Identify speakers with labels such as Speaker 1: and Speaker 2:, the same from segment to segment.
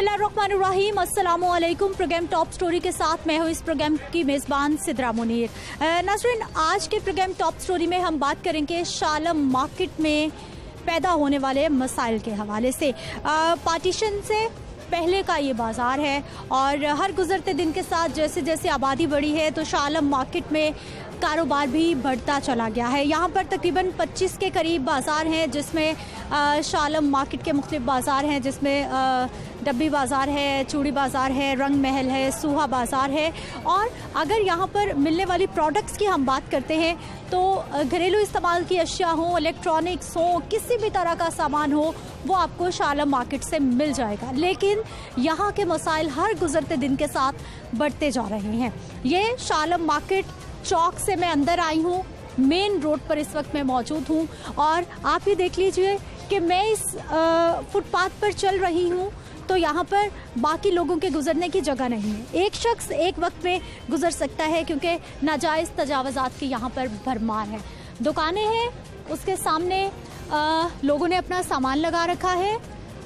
Speaker 1: बिस्मिल्लाहिर्रहमानिर्रहीम, अस्सलामु अलैकुम। प्रोग्राम टॉप स्टोरी के साथ मैं हूँ इस प्रोग्राम की मेज़बान सिद्रा मुनीर। नाज़रीन, आज के प्रोग्राम टॉप स्टोरी में हम बात करेंगे शाह आलम मार्केट में पैदा होने वाले मसाइल के हवाले से। पार्टीशन से पहले का ये बाज़ार है और हर गुजरते दिन के साथ जैसे जैसे आबादी बढ़ी है तो शाह आलम मार्केट में कारोबार भी बढ़ता चला गया है। यहाँ पर तकरीबन 25 के करीब बाज़ार हैं, जिसमें शाह आलम मार्केट के मुख्तलिफ बाज़ार हैं, जिसमें डब्बी बाज़ार है, चूड़ी बाज़ार है, रंग महल है, सूहा बाज़ार है। और अगर यहाँ पर मिलने वाली प्रोडक्ट्स की हम बात करते हैं तो घरेलू इस्तेमाल की अशिया हो, इलेक्ट्रॉनिक्स हो, किसी भी तरह का सामान हो, वो आपको शाह आलम मार्केट से मिल जाएगा। लेकिन यहाँ के मसाइल हर गुजरते दिन के साथ बढ़ते जा रहे हैं। ये शाह आलम मार्केट चौक से मैं अंदर आई हूँ, मेन रोड पर इस वक्त मैं मौजूद हूँ और आप ही देख लीजिए कि मैं इस फुटपाथ पर चल रही हूँ तो यहाँ पर बाकी लोगों के गुजरने की जगह नहीं है। एक शख्स एक वक्त में गुजर सकता है क्योंकि नाजायज़ तजावज़ात की यहाँ पर भरमार है। दुकानें हैं, उसके सामने लोगों ने अपना सामान लगा रखा है,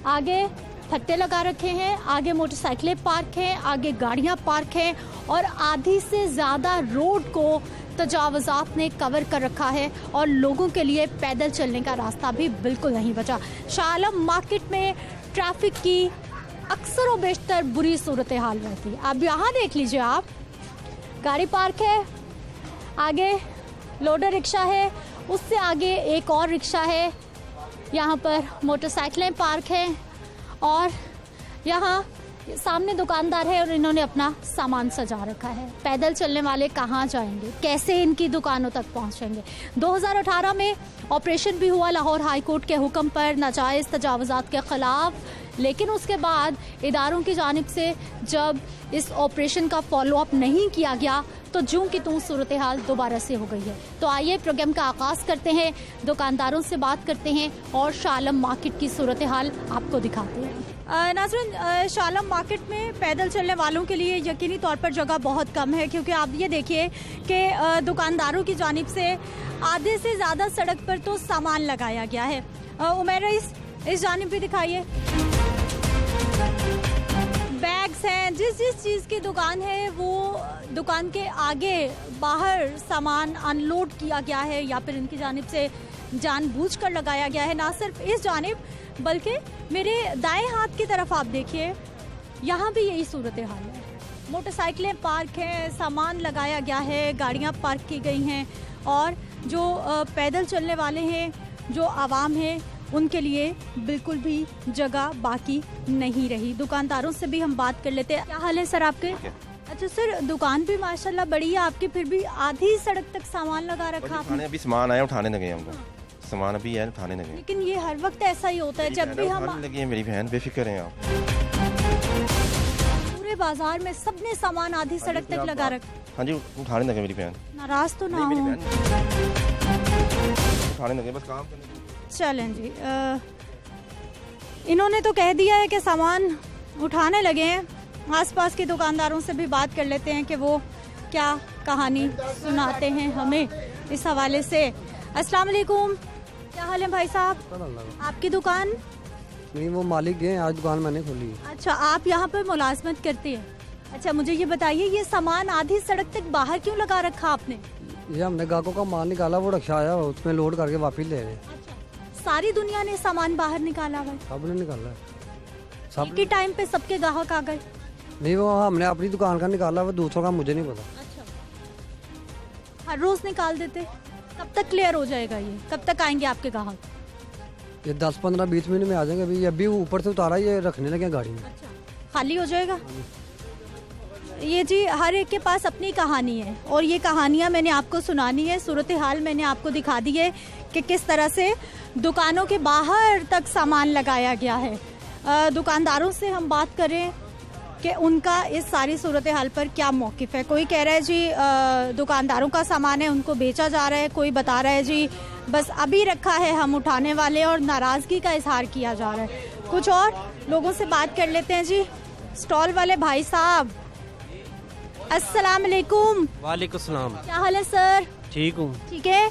Speaker 1: आगे फट्टे लगा रखे हैं, आगे मोटरसाइकिलें पार्क हैं, आगे गाड़ियाँ पार्क हैं और आधी से ज़्यादा रोड को तजावज़ात ने कवर कर रखा है और लोगों के लिए पैदल चलने का रास्ता भी बिल्कुल नहीं बचा। शाह आलम मार्केट में ट्रैफिक की अक्सर व बेशतर बुरी सूरत हाल रहती है। अब यहाँ देख लीजिए, आप गाड़ी पार्क है, आगे लोडर रिक्शा है, उससे आगे एक और रिक्शा है, यहाँ पर मोटरसाइकिलें पार्क हैं और यहाँ सामने दुकानदार है और इन्होंने अपना सामान सजा रखा है। पैदल चलने वाले कहाँ जाएंगे, कैसे इनकी दुकानों तक पहुँचेंगे? 2018 में ऑपरेशन भी हुआ लाहौर हाई कोर्ट के हुक्म पर नाजायज़ तजावज़ात के ख़िलाफ़, लेकिन उसके बाद इदारों की जानिब से जब इस ऑपरेशन का फॉलो अप नहीं किया गया तो जूं की तूं सूरत हाल दोबारा से हो गई है। तो आइए प्रोग्राम का आगाज़ करते हैं, दुकानदारों से बात करते हैं और शाह आलम मार्केट की सूरत हाल आपको दिखाते हैं। नाज़रीन, शाह आलम मार्केट में पैदल चलने वालों के लिए यकीनी तौर पर जगह बहुत कम है क्योंकि आप ये देखिए कि दुकानदारों की जानिब से आधे से ज़्यादा सड़क पर तो सामान लगाया गया है। उमैर, इस जानिब भी दिखाइए, बैग्स हैं, जिस चीज़ की दुकान है वो दुकान के आगे बाहर सामान अनलोड किया गया है या फिर इनकी जानिब से जानबूझकर लगाया गया है। ना सिर्फ इस जानिब बल्कि मेरे दाएं हाथ की तरफ आप देखिए, यहाँ भी यही सूरत हाल है। मोटरसाइकिलें पार्क हैं, सामान लगाया गया है, गाड़ियाँ पार्क की गई हैं और जो पैदल चलने वाले हैं, जो आवाम है, उनके लिए बिल्कुल भी जगह बाकी नहीं रही। दुकानदारों से भी हम बात कर लेते हैं। क्या हाल है सर आपके? अच्छा सर, दुकान भी माशाल्लाह बड़ी है आपकी, फिर भी आधी सड़क तक सामान लगा रखा आपने।
Speaker 2: अभी सामान आया, उठाने लगे हमको, सामान अभी है, उठाने लगे।
Speaker 1: लेकिन ये हर वक्त ऐसा ही होता है जब भी हम
Speaker 2: लगी है। मेरी बहन, बेफिक्र हैं आप।
Speaker 1: पूरे बाजार में सबने सामान आधी सड़क तक लगा रखा।
Speaker 2: हाँ जी, उठाने लगे। मेरी बहन
Speaker 1: नाराज तो ना हो?
Speaker 2: उठाने लगे, बस काम करने।
Speaker 1: चलें जी, इन्होंने तो कह दिया है कि सामान उठाने लगे हैं। आसपास के दुकानदारों से भी बात कर लेते हैं कि वो क्या कहानी सुनाते हैं हमें इस हवाले से। अस्सलाम वालेकुम, क्या हाल है भाई साहब? आपकी दुकान?
Speaker 3: नहीं, वो मालिक गए, आज दुकान मैंने खोली है।
Speaker 1: अच्छा, आप यहाँ पर मुलाजमत करते हैं? अच्छा, मुझे ये बताइए, ये सामान आधी सड़क तक बाहर क्यों लगा रखा आपने?
Speaker 3: ये हमने ग्राहकों का माल निकाला, वो रक्षा आया, उसमें लोड करके वापिस ले रहे।
Speaker 1: सारी दुनिया ने सामान बाहर निकाला हुआ है?
Speaker 3: सबने निकाला है।
Speaker 1: सब के टाइम पे सबके ग्राहक आ गए?
Speaker 3: नहीं, वो हमने अपनी दुकान का निकाला, वो दूसरों का मुझे नहीं पता।
Speaker 1: अच्छा, हर रोज निकाल देते? कब तक क्लियर हो जाएगा ये? कब तक आएंगे आपके ग्राहक?
Speaker 3: ये 10, 15, 20 मिनट में आ जाएंगे। अभी अभी ऊपर से उतारा, ये रखने लगे गाड़ी में।
Speaker 1: अच्छा, खाली हो जाएगा? ये जी, हर एक के पास अपनी कहानी है और ये कहानियाँ मैंने आपको सुनानी है। सूरत हाल मैंने आपको दिखा दी है कि किस तरह से दुकानों के बाहर तक सामान लगाया गया है। दुकानदारों से हम बात करें कि उनका इस सारी सूरत हाल पर क्या मौक़िफ़ है। कोई कह रहा है जी दुकानदारों का सामान है, उनको बेचा जा रहा है। कोई बता रहा है जी बस अभी रखा है, हम उठाने वाले, और नाराज़गी का इजहार किया जा रहा है। कुछ और लोगों से बात कर लेते हैं जी। स्टॉल वाले भाई साहब, अस्सलाम वालेकुम।
Speaker 4: वालेकुम सलाम।
Speaker 1: क्या हाल है सर?
Speaker 4: ठीक हूँ।
Speaker 1: ठीक है,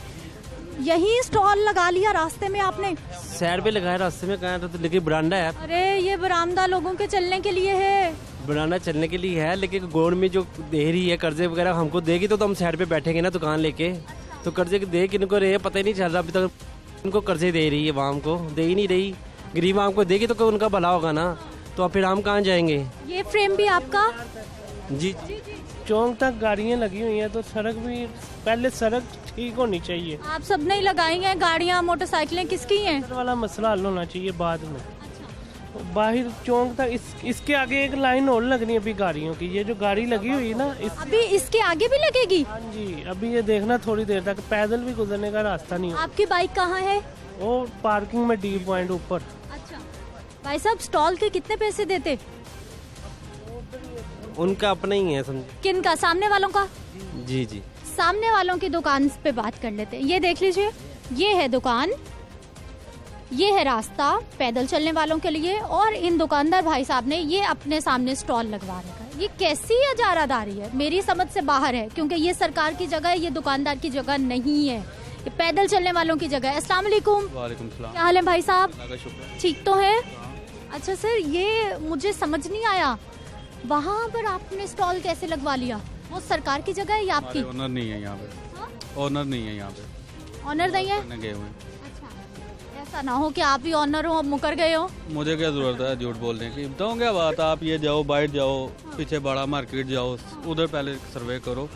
Speaker 1: यही स्टॉल लगा लिया रास्ते में आपने?
Speaker 4: सैर पे लगाया रास्ते में कहा तो लेकिन बरामदा है।
Speaker 1: अरे ये बरामदा लोगों के चलने के लिए है।
Speaker 4: बरामदा चलने के लिए है, लेकिन गवर्नमेंट जो दे रही है कर्जे वगैरह हमको देगी तो हम साइड पे बैठेंगे ना दुकान लेके। तो कर्जे दे किनको रहे पता ही नहीं चल रहा अभी तक। इनको कर्जे दे रही है वाम को, दे ही नहीं रही। गरीब आम को देगी तो उनका भला होगा ना, तो फिर हम कहाँ जाएंगे।
Speaker 1: ये फ्रेम भी आपका?
Speaker 4: जी
Speaker 5: चौक तक गाड़ियाँ लगी हुई हैं तो सड़क भी पहले सड़क ठीक होनी चाहिए।
Speaker 1: आप सब नहीं लगाई हैं गाड़ियाँ मोटरसाइकिलें, किसकी हैं?
Speaker 5: इधर वाला मसला हल होना चाहिए बाद में। बाहर चौक तक इसके आगे एक लाइन और लगनी है अभी गाड़ियों की। ये जो गाड़ी लगी हुई है ना
Speaker 1: अभी इसके आगे भी लगेगी?
Speaker 5: हाँ जी, अभी ये देखना थोड़ी देर तक पैदल भी गुजरने का रास्ता नहीं है।
Speaker 1: आपकी बाइक कहाँ है?
Speaker 5: वो पार्किंग में डी पॉइंट ऊपर।
Speaker 1: अच्छा भाई साहब, स्टॉल के कितने पैसे देते?
Speaker 4: उनका अपना ही है समझे।
Speaker 1: किन का? सामने वालों का?
Speaker 4: जी जी,
Speaker 1: सामने वालों की दुकान पे बात कर लेते हैं। ये देख लीजिए, ये है दुकान, ये है रास्ता पैदल चलने वालों के लिए, और इन दुकानदार भाई साहब ने ये अपने सामने स्टॉल लगवा रखा है। ये कैसी इजारादारी है, मेरी समझ से बाहर है, क्योंकि ये सरकार की जगह है, ये दुकानदार की जगह नहीं है, ये पैदल चलने वालों की जगह है। अस्सलाम वालेकुम।
Speaker 6: वालेकुम सलाम।
Speaker 1: क्या हाल है भाई साहब?
Speaker 6: शुक्र।
Speaker 1: ठीक तो है? अच्छा सर, ये मुझे समझ नहीं आया, वहाँ पर आपने स्टॉल कैसे लगवा लिया? वो सरकार की जगह है या आपकी?
Speaker 6: ओनर नहीं है यहाँ पे। ओनर नहीं है यहाँ पे।
Speaker 1: ऑनर नहीं है?
Speaker 6: गए हुए।
Speaker 1: अच्छा, ऐसा ना हो कि आप ही ऑनर हो, अब मुकर गए हो।
Speaker 6: मुझे क्या जरूरत है झूठ बोलने की? बताऊँ क्या बात, आप ये जाओ बाइट जाओ, पीछे बड़ा मार्केट जाओ, उधर पहले सर्वे करो।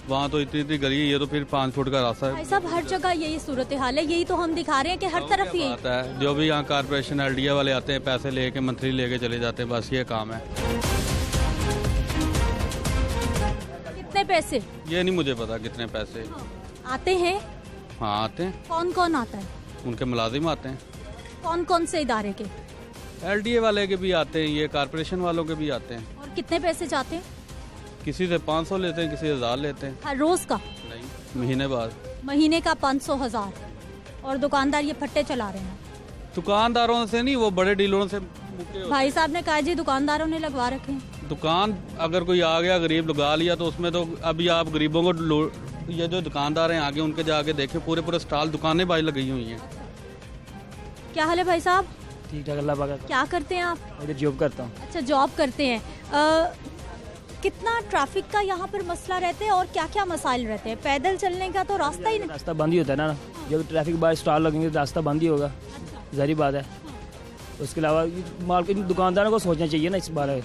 Speaker 6: वहाँ तो इतनी गली है, ये तो फिर 5 फुट का रास्ता है।
Speaker 1: भाई साहब, हर जगह यही सूरत हाल है, यही तो हम दिखा रहे हैं कि हर तरफ यही
Speaker 6: आता है। जो भी यहाँ कारपोरेशन LDA वाले आते हैं, पैसे लेके मंथली लेके चले जाते हैं, बस ये काम है।
Speaker 1: कितने पैसे?
Speaker 6: ये नहीं मुझे पता कितने पैसे
Speaker 1: आते हैं।
Speaker 6: हाँ आते हैं,
Speaker 1: कौन कौन आता है?
Speaker 6: उनके मुलाजिम आते हैं।
Speaker 1: कौन कौन से इदारे के?
Speaker 6: LDA वाले के भी आते हैं, ये कारपोरेशन वालों के भी आते हैं।
Speaker 1: और कितने पैसे जाते हैं?
Speaker 6: किसी से 500 लेते हैं, किसी से 1000 लेते हैं।
Speaker 1: हर रोज का?
Speaker 6: नहीं, महीने बाद।
Speaker 1: महीने का 500 1000। और दुकानदार ये फट्टे चला रहे हैं?
Speaker 6: दुकानदारों से नहीं, वो बड़े डीलरों से।
Speaker 1: भाई साहब ने कहा जी दुकानदारों ने लगवा रखे हैं।
Speaker 6: दुकान अगर कोई आ गया गरीब लगा लिया तो उसमें तो अभी आप गरीबों को ये जो दुकानदार हैं आगे उनके जाके देखें, पूरे पूरे स्टॉल दुकानें बाई लगी हुई हैं।
Speaker 1: क्या हाल है भाई साहब?
Speaker 7: ठीक ठाक, अल्लाह पाक।
Speaker 1: क्या करते हैं आप?
Speaker 7: मैं जॉब करता हूँ।
Speaker 1: अच्छा, जॉब करते हैं। कितना ट्रैफिक का यहाँ पर मसला रहते हैं और क्या क्या मसाइल रहते हैं? पैदल चलने का तो रास्ता ही नहीं।
Speaker 7: रास्ता बंद ही होता है ना, जब ट्रैफिक बाहर स्टॉल लगेंगे तो रास्ता बंद ही होगा, जारी बात है। उसके अलावा मार्केट दुकानदारों को सोचना चाहिए ना इस बारे में।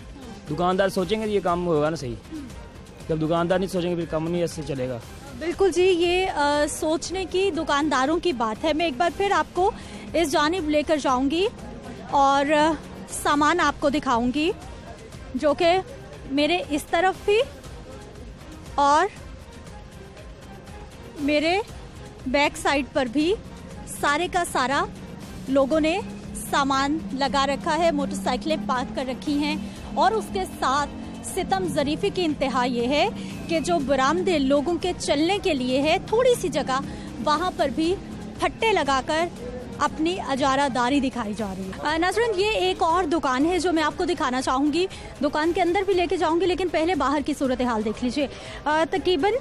Speaker 7: दुकानदार सोचेंगे तो ये काम होगा ना सही, जब दुकानदार नहीं सोचेंगे फिर काम नहीं ऐसे चलेगा।
Speaker 1: बिल्कुल जी, ये सोचने की दुकानदारों की बात है। मैं एक बार फिर आपको इस जानिब लेकर जाऊंगी और सामान आपको दिखाऊंगी, जो कि मेरे इस तरफ भी और मेरे बैक साइड पर भी सारे का सारा लोगों ने सामान लगा रखा है, मोटरसाइकिलें पार्क कर रखी हैं। और उसके साथ सितम ज़रीफ़ी की इंतहा ये है कि जो बरामदे लोगों के चलने के लिए है, थोड़ी सी जगह वहाँ पर भी फट्टे लगाकर अपनी अजारादारी दिखाई जा रही है। नाज़रीन, ये एक और दुकान है जो मैं आपको दिखाना चाहूँगी, दुकान के अंदर भी लेके जाऊँगी, लेकिन पहले बाहर की सूरत हाल देख लीजिए। तकरीबन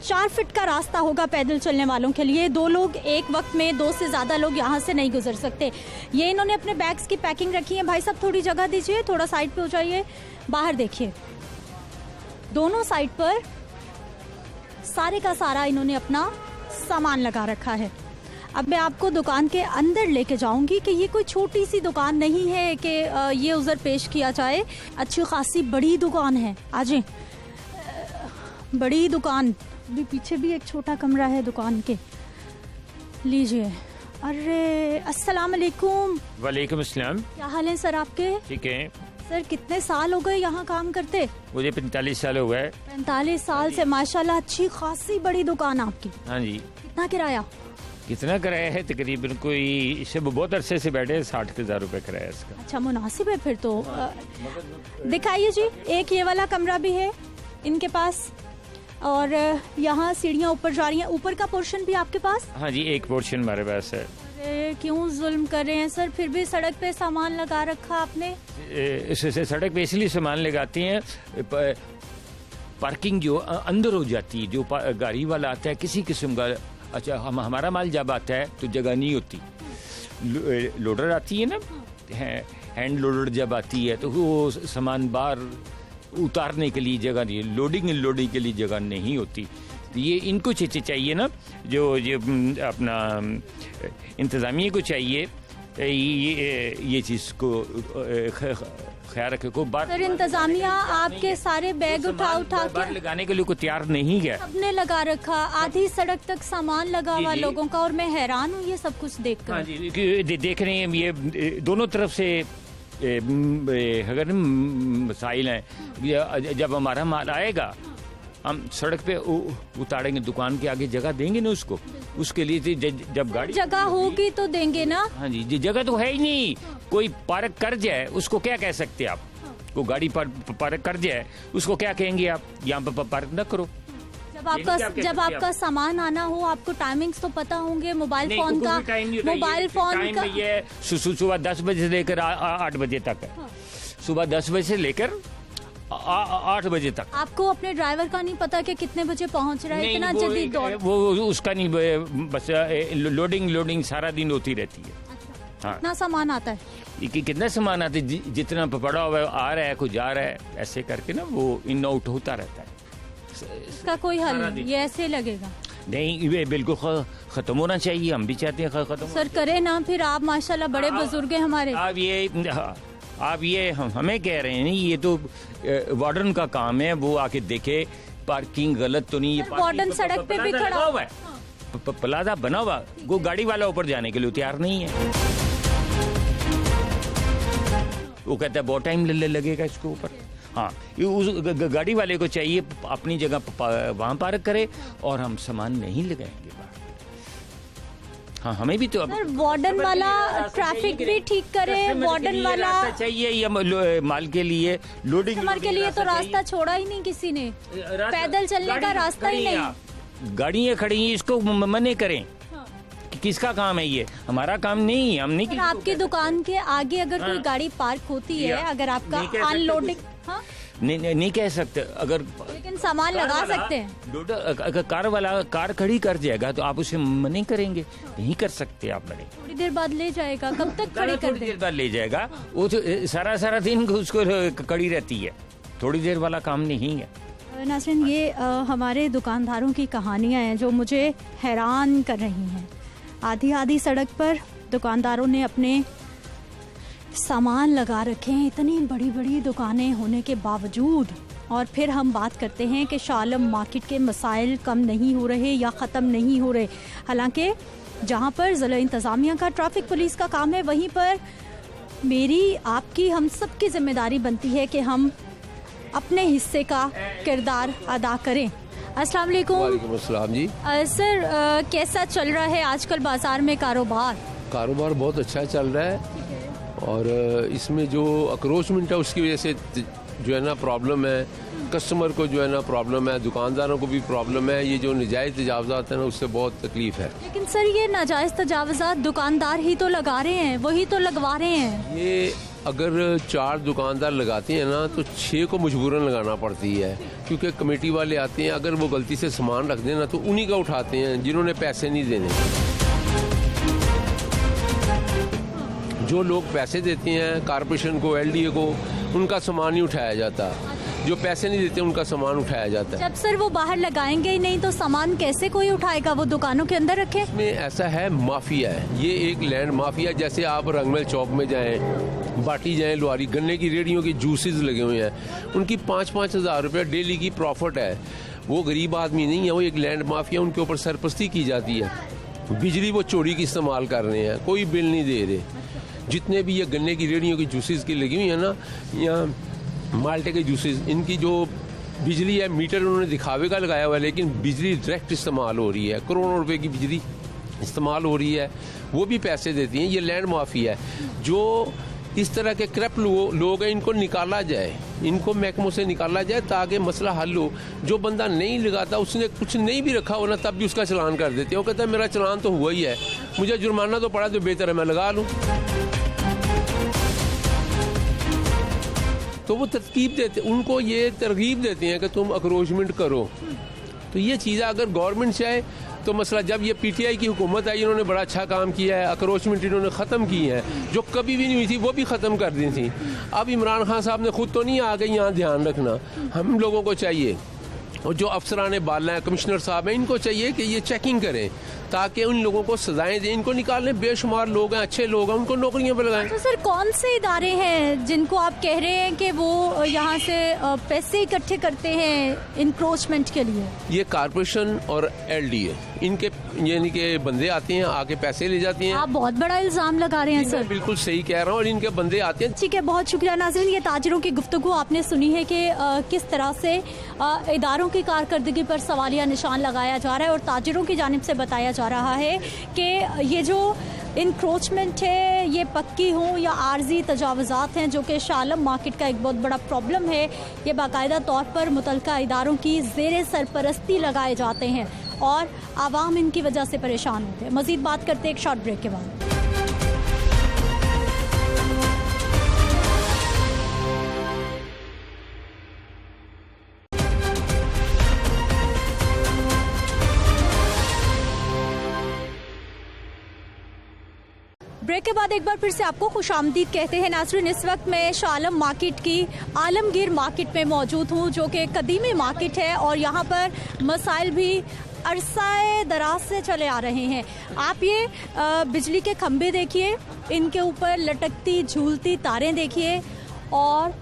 Speaker 1: 4 फीट का रास्ता होगा पैदल चलने वालों के लिए। 2 लोग एक वक्त में, 2 से ज़्यादा लोग यहाँ से नहीं गुजर सकते। ये इन्होंने अपने बैग्स की पैकिंग रखी है। भाई साहब थोड़ी जगह दीजिए, थोड़ा साइड पे हो जाइए। बाहर देखिए, दोनों साइड पर सारे का सारा इन्होंने अपना सामान लगा रखा है। अब मैं आपको दुकान के अंदर लेके जाऊंगी कि ये कोई छोटी सी दुकान नहीं है कि ये उधर पेश किया जाए। अच्छी खासी बड़ी दुकान है। आजे, बड़ी दुकान, भी पीछे भी एक छोटा कमरा है दुकान के। लीजिए। अरे अस्सलाम वालेकुम।
Speaker 8: वालेकुम अस्सलाम।
Speaker 1: क्या हाल है सर आपके?
Speaker 8: ठीक है
Speaker 1: सर, कितने साल हो गए यहाँ काम करते?
Speaker 8: मुझे 45 साल हो गए।
Speaker 1: 45 साल से माशाल्लाह अच्छी खासी बड़ी दुकान आपकी।
Speaker 8: हाँ जी।
Speaker 1: कितना किराया?
Speaker 8: कितना किराया है? तकरीबन कोई इससे बहुत अरसे से बैठे 60,000 रुपये किराया इसका।
Speaker 1: अच्छा, मुनासिब है फिर तो। दिखाइए जी। एक ये वाला कमरा भी है इनके पास, और यहाँ सीढ़ियाँ ऊपर जा रही हैं। ऊपर का पोर्शन भी आपके पास?
Speaker 8: हाँ जी, एक पोर्शन हमारे पास है।
Speaker 1: अरे क्यों जुल्म कर रहे हैं सर, फिर भी सड़क पे सामान लगा रखा आपने।
Speaker 8: इससे सड़क पे इसलिए सामान लगाती हैं, पार्किंग जो अंदर हो जाती है, जो गाड़ी वाला आता है किसी किस्म का। अच्छा, हमारा माल जब आता है तो जगह नहीं होती, लोडर आती है ना, हैंड लोडर जब आती है तो वो सामान बाहर उतारने के लिए जगह नहीं, लोडिंग के लिए जगह नहीं होती। ये इनको चाहिए ना, जो अपना इंतज़ामिया को चाहिए ये चीज़ को ख्याल रखे को।
Speaker 1: सर इंतजामिया आपके सारे बैग उठा के
Speaker 8: लगाने के लिए कोई तैयार नहीं है,
Speaker 1: सबने लगा रखा, आधी सड़क तक सामान लगा हुआ लोगों का, और मैं हैरान हूँ ये सब कुछ देखकर।
Speaker 8: हाँ जी, देख रहे हैं ये दोनों तरफ से अगर मसाइल हैं। जब हमारा माल आएगा हम सड़क पे उतारेंगे, दुकान के आगे जगह देंगे ना उसको, उसके लिए जब गाड़ी
Speaker 1: जगह होगी तो देंगे ना।
Speaker 8: हाँ जी, जगह तो है ही नहीं, कोई पार्क कर जाए उसको क्या कह सकते आप, को गाड़ी पार्क कर जाए उसको क्या कहेंगे आप, यहाँ पर पार्क न करो।
Speaker 1: जब आपका सामान आना हो आपको टाइमिंग्स तो पता होंगे, मोबाइल फोन का
Speaker 8: ये सुबह 10 बजे से लेकर 8 बजे तक है, सुबह 10 बजे से लेकर 8 बजे तक।
Speaker 1: आपको अपने ड्राइवर का नहीं पता कि कितने बजे पहुंच रहा है, इतना जल्दी दौड़,
Speaker 8: वो उसका नहीं, बस लोडिंग सारा दिन होती रहती है। हाँ,
Speaker 1: कितना सामान आता है,
Speaker 8: कितना सामान आता है, जितना पड़ा हुआ है आ रहा है, कुछ जा रहा है, ऐसे करके ना वो इन आउट होता रहता है।
Speaker 1: इसका कोई हल नहीं, ये ऐसे लगेगा
Speaker 8: नहीं, ये बिल्कुल खत्म होना चाहिए, हम भी चाहते हैं खत्म।
Speaker 1: सर करे ना, फिर आप माशाल्लाह बड़े बुजुर्ग हैं हमारे।
Speaker 8: आप ये हमें कह रहे हैं नहीं, ये तो वार्डन का काम है, वो आके देखे पार्किंग गलत तो नहीं है।
Speaker 1: वार्डन सड़क पे भी खड़ा
Speaker 8: हुआ है, प्लाजा बना हुआ, वो गाड़ी वाला ऊपर जाने के लिए तैयार नहीं है, वो कहता है बहुत टाइम लगेगा इसको ऊपर। हाँ, उस गाड़ी वाले को चाहिए अपनी जगह वहाँ पार्क करे और हम सामान नहीं लगाएंगे। हाँ, हमें भी तो अब
Speaker 1: वार्डन वाला ट्रैफिक भी ठीक करे, वार्डन वाला
Speaker 8: चाहिए, ये माल के लिए लोडिंग
Speaker 1: के लिए तो रास्ता छोड़ा ही नहीं किसी ने, पैदल चलने का रास्ता ही नहीं,
Speaker 8: गाड़ियाँ खड़ी हैं, इसको मने करें। किसका काम है ये, हमारा काम नहीं है, हम नहीं।
Speaker 1: आपकी दुकान के आगे अगर कोई गाड़ी पार्क होती है, अगर आपका अनलोडिंग, हाँ
Speaker 8: नहीं कह सकते, अगर
Speaker 1: लेकिन सामान लगा सकते हैं।
Speaker 8: अगर कार वाला कार खड़ी कर जाएगा तो आप उसे मना करेंगे, नहीं कर सकते आप मने।
Speaker 1: थोड़ी देर बाद ले जाएगा, कब तक खड़ी कर
Speaker 8: थोड़ी देर बाद ले जाएगा, वो तो सारा दिन उसको खड़ी रहती है, थोड़ी देर वाला काम नहीं है।
Speaker 1: नाज़रीन, ये हमारे दुकानदारों की कहानियां हैं जो मुझे हैरान कर रही हैं। आधी सड़क पर दुकानदारों ने अपने सामान लगा रखे हैं, इतनी बड़ी दुकानें होने के बावजूद। और फिर हम बात करते हैं कि शाह आलम मार्केट के मसाइल कम नहीं हो रहे या ख़त्म नहीं हो रहे। हालांकि जहां पर ज़िला इंतज़ामिया का, ट्रैफिक पुलिस का काम है, वहीं पर मेरी, आपकी, हम सब की जिम्मेदारी बनती है कि हम अपने हिस्से का किरदार अदा करें। अस्सलाम वालेकुम।
Speaker 9: वालेकुम अस्सलाम जी।
Speaker 1: सर कैसा चल रहा है आजकल बाजार में कारोबार?
Speaker 9: कारोबार बहुत अच्छा चल रहा है, और इसमें जो अक्रोचमेंट है उसकी वजह से जो है ना प्रॉब्लम है, कस्टमर को जो है ना प्रॉब्लम है, दुकानदारों को भी प्रॉब्लम है। ये जो नाजायज़ तजावज़ात है ना, उससे बहुत तकलीफ है।
Speaker 1: लेकिन सर ये नाजायज़ तजावज़ात दुकानदार ही तो लगा रहे हैं, वही तो लगवा रहे हैं।
Speaker 9: ये अगर 4 दुकानदार लगाते हैं ना तो 6 को मजबूरन लगाना पड़ती है, क्योंकि कमेटी वाले आते हैं, अगर वो गलती से सामान रख देना तो उन्हीं का उठाते हैं जिन्होंने पैसे नहीं देने। जो लोग पैसे देते हैं कारपोरेशन को, LDA को, उनका सामान ही उठाया जाता, जो पैसे नहीं देते उनका सामान उठाया जाता है।
Speaker 1: जब सर वो बाहर लगाएंगे ही नहीं तो सामान कैसे कोई उठाएगा, वो दुकानों के अंदर रखे?
Speaker 9: इसमें ऐसा है, माफिया है ये, एक लैंड माफिया। जैसे आप रंगमल चौक में जाएं, बाटी जाएं, लुहारी, गन्ने की रेडियों के जूसेस लगे हुए हैं, उनकी 5-5 हज़ार रुपये डेली की प्रॉफिट है। वो गरीब आदमी नहीं है, वो एक लैंड माफिया, उनके ऊपर सरपस्ती की जाती है। बिजली वो चोरी की इस्तेमाल कर रहे हैं, कोई बिल नहीं दे रहे। जितने भी ये गन्ने की रेडियों की जूसेस की लगी हुई है ना, यहाँ माल्टे के जूसेस, इनकी जो बिजली है, मीटर उन्होंने दिखावे का लगाया हुआ है, लेकिन बिजली डायरेक्ट इस्तेमाल हो रही है, करोड़ों रुपए की बिजली इस्तेमाल हो रही है, वो भी पैसे देती हैं। ये लैंड माफिया है। जो इस तरह के करप्ट लोग हैं, इनको निकाला जाए, इनको महकमों से निकाला जाए ताकि मसला हल हो। जो बंदा नहीं लगाता, उसने कुछ नहीं भी रखा हो ना, तब भी उसका चलान कर देते हैं। वो कहता है मेरा चलान तो हुआ ही है, मुझे जुर्माना तो पड़ा, तो बेहतर है मैं लगा लूँ। तो वो तरकीब देते, उनको ये तरगीब देते हैं कि तुम अक्रोचमेंट करो। तो ये चीज़ें अगर गवर्नमेंट चाहे, तो मसला जब ये पीटीआई की हुकूमत आई, इन्होंने बड़ा अच्छा काम किया है, अक्रोचमेंट इन्होंने ख़त्म की है, जो कभी भी नहीं हुई थी वो भी ख़त्म कर दी थी। अब इमरान खान साहब ने खुद तो नहीं आ गई, यहाँ ध्यान रखना हम लोगों को चाहिए, और जो अफसरान बाला हैं, कमिश्नर साहब हैं, इनको चाहिए कि ये चेकिंग करें ताकि उन लोगों को सजाएं दें, इनको निकालने। बेशुमार लोग हैं, अच्छे लोग हैं, उनको नौकरियों पर लगाएं।
Speaker 1: तो सर कौन से इदारे हैं जिनको आप कह रहे हैं कि वो यहाँ से पैसे इकट्ठे करते हैं इंक्रोचमेंट के लिए?
Speaker 9: ये कारपोरेशन और एलडीए, इनके यानी कि बंदे आते हैं, आके पैसे ले जाते हैं।
Speaker 1: आप बहुत बड़ा इल्जाम लगा रहे हैं सर।
Speaker 9: बिल्कुल सही कह रहा हूँ, और इनके बंदे आते हैं।
Speaker 1: ठीक है, बहुत शुक्रिया नाज़रीन। ये ताजिरों की गुफ्तगू आपने सुनी है कि किस तरह से इदारों की कारकर्दगी पर सवालिया निशान लगाया जा रहा है, और ताजिरों की जानिब से बताया जा रहा है कि ये जो इंक्रोचमेंट है ये पक्की हो या आर्जी तजावुज़ात हैं, जो कि शालम मार्केट का एक बहुत बड़ा प्रॉब्लम है। ये बाकायदा तौर पर मुतल्लिका इदारों की ज़ेरे सरपरस्ती लगाए जाते हैं और आवाम इनकी वजह से परेशान होते हैं। मज़ीद बात करते हैं एक शॉर्ट ब्रेक के बाद। ब्रेक के बाद एक बार फिर से आपको खुशामदीद कहते हैं नाज़रीन। इस वक्त मैं शालम मार्केट की आलमगीर मार्केट में मौजूद हूँ, जो कि कदीमी मार्केट है और यहाँ पर मसाइल भी अरसाए दराज से चले आ रहे हैं। आप ये बिजली के खंभे देखिए, इनके ऊपर लटकती झूलती तारें देखिए, और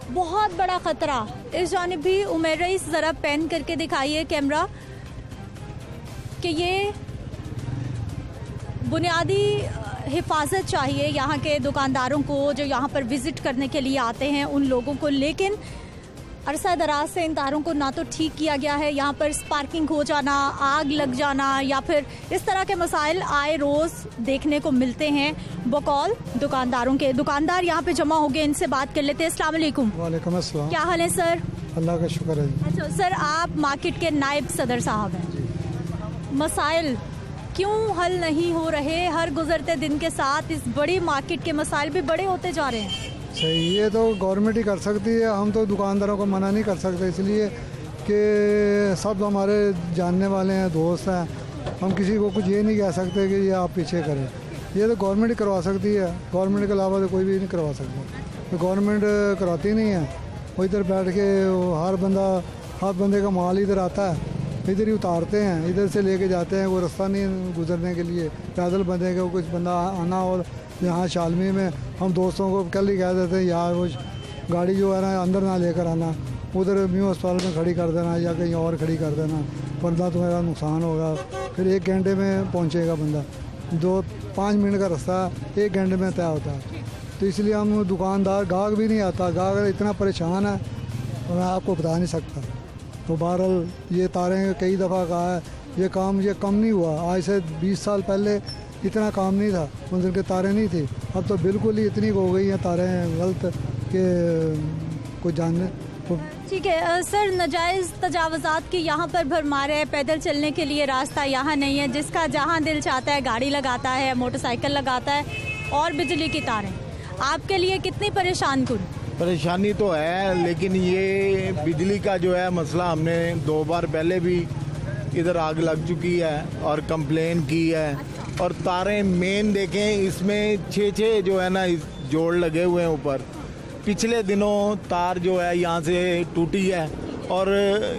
Speaker 1: बहुत बड़ा ख़तरा। इस जानिब भी उमर रईस ज़रा पैन करके दिखाइए कैमरा कि ये बुनियादी हिफाजत चाहिए यहाँ के दुकानदारों को, जो यहाँ पर विज़िट करने के लिए आते हैं उन लोगों को। लेकिन अरसा दराज से इन तारों को ना तो ठीक किया गया है, यहाँ पर स्पार्किंग हो जाना, आग लग जाना या फिर इस तरह के मसाइल आए रोज़ देखने को मिलते हैं बकौल दुकानदारों के। दुकानदार यहाँ पे जमा हो गए, इनसे बात कर लेते हैं। अस्सलाम वालेकुम।
Speaker 3: वालेकुम अस्सलाम।
Speaker 1: क्या हाल है सर?
Speaker 3: अल्लाह का शुक्र है।
Speaker 1: अच्छा सर, आप मार्केट के नायब सदर साहब हैं। मसाइल क्यों हल नहीं हो रहे? हर गुजरते दिन के साथ इस बड़ी मार्केट के मसाइल भी बड़े होते जा रहे हैं।
Speaker 3: सही, ये तो गवर्नमेंट ही कर सकती है, हम तो दुकानदारों को मना नहीं कर सकते, इसलिए कि सब हमारे जानने वाले हैं, दोस्त हैं। हम किसी को कुछ ये नहीं कह सकते कि ये आप पीछे करें, ये तो गवर्नमेंट ही करवा सकती है। गवर्नमेंट के अलावा तो कोई भी नहीं करवा सकता, तो गवर्नमेंट करवाती नहीं है। वो इधर बैठ के हर बंदे का माल इधर आता है, इधर ही उतारते हैं, इधर से लेके जाते हैं। वो रास्ता नहीं गुजरने के लिए, पैदल बंदे का कुछ बंदा आना। और यहाँ शालमी में हम दोस्तों को कल ही कह देते हैं यार वो गाड़ी जो है ना अंदर ना लेकर आना, उधर न्यू अस्पताल में खड़ी कर देना या कहीं और खड़ी कर देना, वरना तुम्हारा नुकसान होगा। फिर 1 घंटे में पहुँचेगा बंदा, 2-5 मिनट का रास्ता 1 घंटे में तय होता है। तो इसलिए हम दुकानदार, गाहक भी नहीं आता, गाहक इतना परेशान है मैं आपको बता नहीं सकता। तो बहरहाल ये तारें कई दफ़ा कहा है, ये कम नहीं हुआ। आज से 20 साल पहले इतना काम नहीं था, उन दिन के तारें नहीं थी। अब तो बिल्कुल ही इतनी हो गई हैं तारें गलत के कुछ जानने।
Speaker 1: ठीक है सर, नाजायज़ तजावुज़ात की यहाँ पर भरमार है, पैदल चलने के लिए रास्ता यहाँ नहीं है, जिसका जहाँ दिल चाहता है गाड़ी लगाता है, मोटरसाइकिल लगाता है, और बिजली की तारें आपके लिए कितनी
Speaker 10: परेशानी तो है। लेकिन ये बिजली का जो है मसला, हमने 2 बार पहले भी इधर आग लग चुकी है और कंप्लेन की है। और तारें मेन देखें, इसमें 6 जो है ना जोड़ लगे हुए हैं ऊपर। पिछले दिनों तार जो है यहाँ से टूटी है, और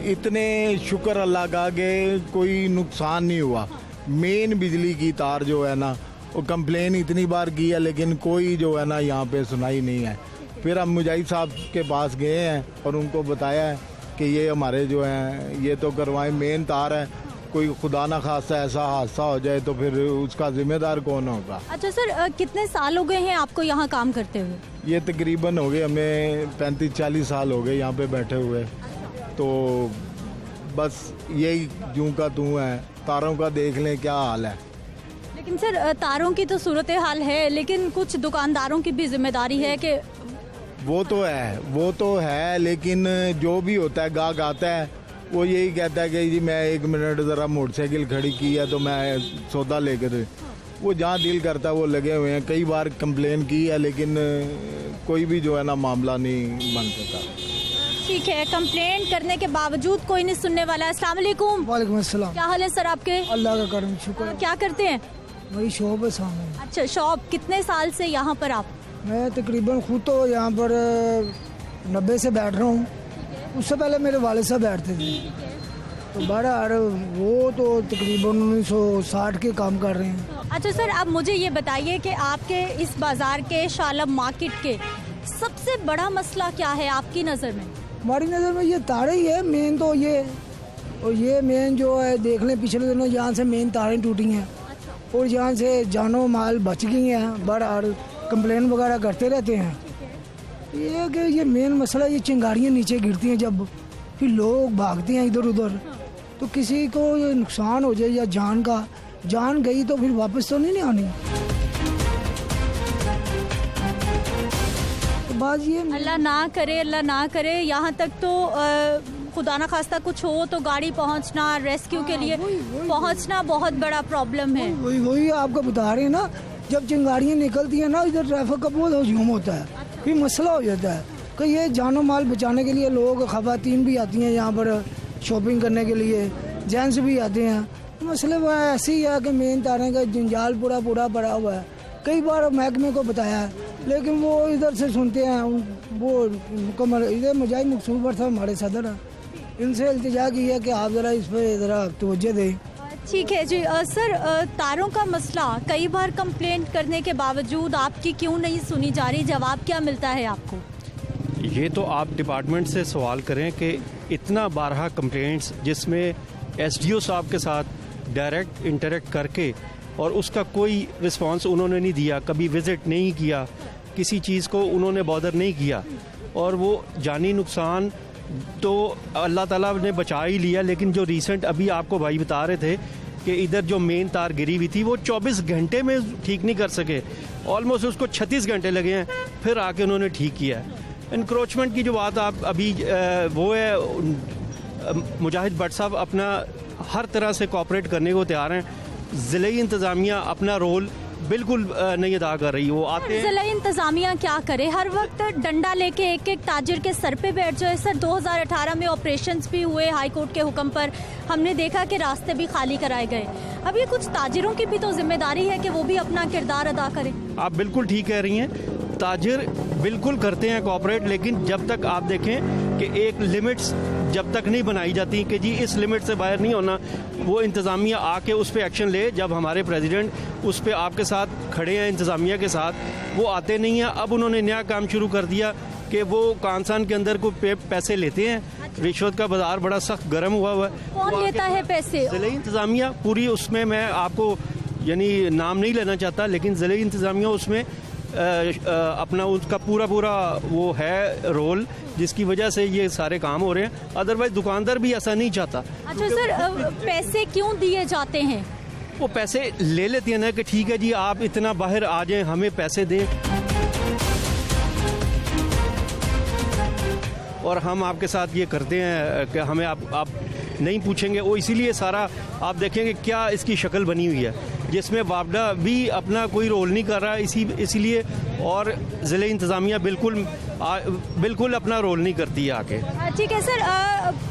Speaker 10: इतने शुक्र अल्लाह का कि कोई नुकसान नहीं हुआ। मेन बिजली की तार जो है ना, वो कंप्लेन इतनी बार की है, लेकिन कोई जो है ना यहाँ पे सुनाई नहीं है। फिर हम मुजाहिद साहब के पास गए हैं और उनको बताया है कि ये हमारे जो हैं ये तो करवाएं, मेन तार है, कोई खुदा ना खास्ता ऐसा हादसा हो जाए तो फिर उसका जिम्मेदार कौन होगा।
Speaker 1: अच्छा सर, कितने साल हो गए हैं आपको यहाँ काम करते हुए?
Speaker 10: ये तकरीबन हो गए हमें 35-40 साल हो गए यहाँ पे बैठे हुए। तो बस यही जूं का तू है, तारों का देख लें क्या हाल है।
Speaker 1: लेकिन सर तारों की तो सूरत हाल है, लेकिन कुछ दुकानदारों की भी जिम्मेदारी है कि
Speaker 10: वो तो है, लेकिन जो भी होता है, गाहक आता है वो यही कहता है कि जी मैं 1 मिनट ज़रा मोटरसाइकिल खड़ी की है तो मैं सौदा लेके दे। वो जहाँ दिल करता है वो लगे हुए हैं। कई बार कंप्लेन की है, लेकिन कोई भी जो है ना मामला नहीं बन सका।
Speaker 1: ठीक है, कंप्लेंट करने के बावजूद कोई नहीं सुनने वाला। अस्सलाम वालेकुम।
Speaker 3: वालेकुम अस्सलाम।
Speaker 1: क्या हाल है सर आपके?
Speaker 3: अल्लाह का करम शुक्र है।
Speaker 1: क्या करते हैं?
Speaker 3: मेरी शॉप है सामने।
Speaker 1: अच्छा, शॉप। कितने साल से यहाँ पर आप?
Speaker 3: मैं तकरीबन खुद तो यहाँ पर 90 से बैठ रहा हूँ। उससे पहले मेरे वाले साहब बैठते थे, तो बहरहाल वो तो तकरीबन 1960 के काम कर रहे हैं।
Speaker 1: अच्छा सर, अब मुझे ये बताइए कि आपके इस बाज़ार के शालम मार्केट के सबसे बड़ा मसला क्या है आपकी नज़र में?
Speaker 3: हमारी नज़र में ये तारे ही है मेन तो ये, और ये मेन जो है देख लें पिछले दिनों यहाँ से मेन तारें टूटी हैं और यहाँ से जानो माल बच गई हैं। बहरहाल कंप्लेन वगैरह करते रहते हैं। ये कि ये मेन मसला ये चिंगारियाँ नीचे गिरती हैं जब, फिर लोग भागते हैं इधर उधर, तो किसी को ये नुकसान हो जाए या जान गई तो फिर वापस तो नहीं आनी। तो बात ये
Speaker 1: अल्लाह ना करे यहाँ तक तो खुदा ना खास्ता कुछ हो तो गाड़ी पहुँचना, रेस्क्यू के लिए पहुँचना बहुत बड़ा प्रॉब्लम है।
Speaker 3: वही आपको बता रहे हैं ना, जब चिंगारियाँ निकलती हैं ना इधर ट्रैफिक का बहुत हजूम होता है, फिर मसला हो जाता है कि ये जानो माल बचाने के लिए लोग खवातीन भी आती हैं यहाँ पर शॉपिंग करने के लिए, जेंट्स भी आते हैं। मसले वो ऐसे ही है कि मेन तारें का जंजाल पूरा पड़ा हुआ है। कई बार महकमे को बताया है लेकिन वो इधर से सुनते हैं, वो मुकम्मल इधर मुजाहिद मकसूबर था हमारे सदर हैं, इनसे इल्तिजा की है कि आप ज़रा इस पर ज़रा तवज्जो दें।
Speaker 1: ठीक है जी। सर, तारों का मसला कई बार कंप्लेंट करने के बावजूद आपकी क्यों नहीं सुनी जा रही? जवाब क्या मिलता है आपको?
Speaker 11: ये तो आप डिपार्टमेंट से सवाल करें कि इतना 12 कंप्लेंट्स जिसमें एसडीओ साहब के साथ डायरेक्ट इंटरेक्ट करके और उसका कोई रिस्पांस उन्होंने नहीं दिया, कभी विज़िट नहीं किया, किसी चीज़ को उन्होंने बॉदर नहीं किया, और वो जानी नुकसान तो अल्लाह ताला ने बचा ही लिया। लेकिन जो रिसेंट अभी आपको भाई बता रहे थे कि इधर जो मेन तार गिरी हुई थी वो 24 घंटे में ठीक नहीं कर सके, ऑलमोस्ट उसको 36 घंटे लगे हैं, फिर आके उन्होंने ठीक किया है। इंक्रोचमेंट की जो बात आप अभी वो है, मुजाहिद भट्ट साहब अपना हर तरह से कोऑपरेट करने को तैयार हैं। ज़िले इंतज़ामिया अपना रोल बिल्कुल नहीं अदा कर रही। वो आते हैं,
Speaker 1: ज़िला इंतज़ामिया क्या करे? हर वक्त डंडा लेके एक ताजिर के सर पे बैठ जाए। सर, 2018 में ऑपरेशंस भी हुए हाई कोर्ट के हुक्म पर, हमने देखा कि रास्ते भी खाली कराए गए। अब ये कुछ ताजिरों की भी तो जिम्मेदारी है कि वो भी अपना किरदार अदा करें।
Speaker 11: आप बिल्कुल ठीक कह रही हैं, ताजिर बिल्कुल करते हैं कोऑपरेट, लेकिन जब तक आप देखें कि एक लिमिट्स जब तक नहीं बनाई जाती कि जी इस लिमिट से बाहर नहीं होना, वो इंतज़ामिया आके उस पर एक्शन ले। जब हमारे प्रेसिडेंट उस पर आपके साथ खड़े हैं इंतज़ामिया के साथ, वो आते नहीं हैं। अब उन्होंने नया काम शुरू कर दिया कि वो कानसान के अंदर को पैसे लेते हैं। रिश्वत का बाजार बड़ा सख्त गर्म हुआ है।
Speaker 1: कौन लेता है पैसे?
Speaker 11: ज़िले इंतज़ामिया पूरी उसमें, मैं आपको यानी नाम नहीं लेना चाहता, लेकिन ज़िले इंतज़ामिया उसमें अपना उसका पूरा वो है रोल, जिसकी वजह से ये सारे काम हो रहे हैं। अदरवाइज दुकानदार भी ऐसा नहीं चाहता।
Speaker 1: अच्छा सर, पैसे क्यों दिए जाते हैं?
Speaker 11: वो पैसे ले लेते हैं ना कि ठीक है जी आप इतना बाहर आ जाएं, हमें पैसे दें और हम आपके साथ ये करते हैं कि हमें आप नहीं पूछेंगे। वो इसीलिए सारा आप देखेंगे क्या इसकी शक्ल बनी हुई है, जिसमें वापडा भी अपना कोई रोल नहीं कर रहा इसीलिए, और ज़िले इंतज़ामिया बिल्कुल अपना रोल नहीं करती है आके।
Speaker 1: ठीक है सर,